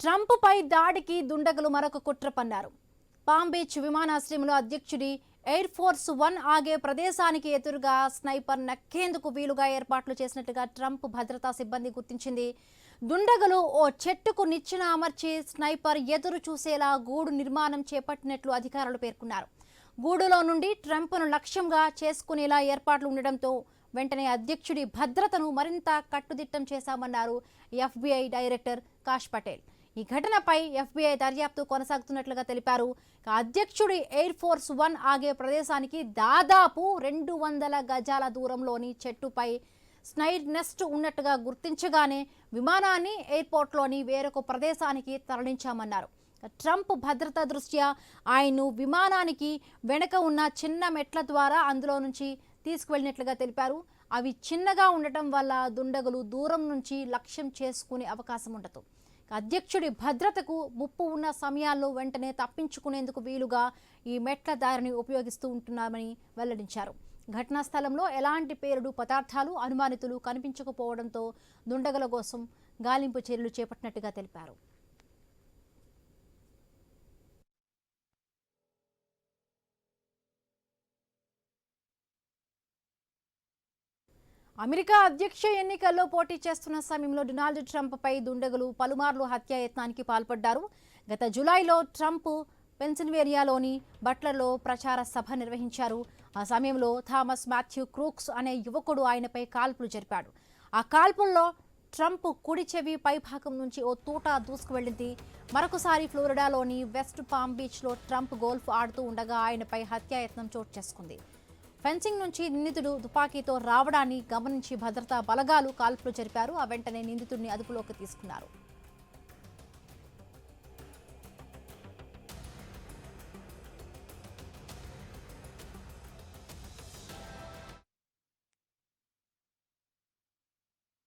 Trump పై దాడికి దుండగులు మరొక కుట్ర పన్నారు. పామ్ బీచ్ విమానాశ్రయంలో అధ్యక్షుడి ఎయిర్ ఫోర్స్ 1 ఆగే ప్రదేశానికి ఎదురుగా స్నైపర్ నక్కేందుకు వీలుగా ఏర్పాట్లు చేసినట్టుగా ట్రంప్ భద్రతా సిబ్బంది గుర్తించింది. దుండగులు ఓ చెట్టుకు నిచ్చెన అమర్చి స్నైపర్ ఎదురు చూసేలా గూడు నిర్మాణం చేపట్టినట్లు అధికారులు పేర్కొన్నారు. గూడులో నుండి ట్రంప్ను లక్ష్యంగా చేసుకునేలా ఏర్పాట్లు ఉండడంతో వెంటనే అధ్యక్షుడి భద్రతను మరింత కట్టుదిట్టం చేశామన్నారు ఎఫ్బీఐ డైరెక్టర్ కాష్ పటేల్. ఈ ఘటనపై ఎఫ్బీఐ దర్యాప్తు కొనసాగుతున్నట్లుగా తెలిపారు. అధ్యక్షుడి ఎయిర్ ఫోర్స్ 1 ఆగే ప్రదేశానికి దాదాపు 200 గజాల దూరంలోని చెట్టుపై స్నైర్ నెస్ట్ ఉన్నట్టుగా గుర్తించగానే విమానాన్ని ఎయిర్పోర్ట్లోని వేరొక ప్రదేశానికి తరలించామన్నారు. ట్రంప్ భద్రతా దృష్ట్యా ఆయన్ను విమానానికి వెనక ఉన్న చిన్న మెట్ల ద్వారా అందులో నుంచి తీసుకువెళ్ళినట్లుగా తెలిపారు. అవి చిన్నగా ఉండటం వల్ల దుండగులు దూరం నుంచి లక్ష్యం చేసుకునే అవకాశం ఉండదు. అధ్యక్షుడి భద్రతకు ముప్పు ఉన్న సమయాల్లో వెంటనే తప్పించుకునేందుకు వీలుగా ఈ మెట్ల దారిని ఉపయోగిస్తూ ఉంటున్నామని వెల్లడించారు. ఘటనా స్థలంలో ఎలాంటి పేలుడు పదార్థాలు అనుమానితులు కనిపించకపోవడంతో దుండగుల కోసం గాలింపు చర్యలు చేపట్టినట్టుగా తెలిపారు. అమెరికా అధ్యక్ష ఎన్నికల్లో పోటీ చేస్తున్న సమయంలో డొనాల్డ్ ట్రంప్ పై దుండగులు పలుమార్లు హత్యాయత్నానికి పాల్పడ్డారు. గత జూలైలో ట్రంప్ పెన్సిల్వేనియాలోని బట్లర్లో ప్రచార సభ నిర్వహించారు. ఆ సమయంలో థామస్ మాథ్యూ క్రూక్స్ అనే యువకుడు ఆయనపై కాల్పులు జరిపాడు. ఆ కాల్పుల్లో ట్రంప్ కుడి చెవి పైభాగం నుంచి ఓ తూట దూసుకువెళ్లింది. మరొకసారి ఫ్లోరిడాలోని వెస్ట్ పామ్ బీచ్లో ట్రంప్ గోల్ఫ్ ఆడుతూ ఉండగా ఆయనపై హత్యాయత్నం చోటు చేసుకుంది. ఫెన్సింగ్ నుంచి నిందితుడు తుపాకీతో రావడాన్ని గమనించి భద్రతా బలగాలు కాల్పులు జరిపారు. ఆ వెంటనే నిందితుడిని అదుపులోకి తీసుకున్నారు.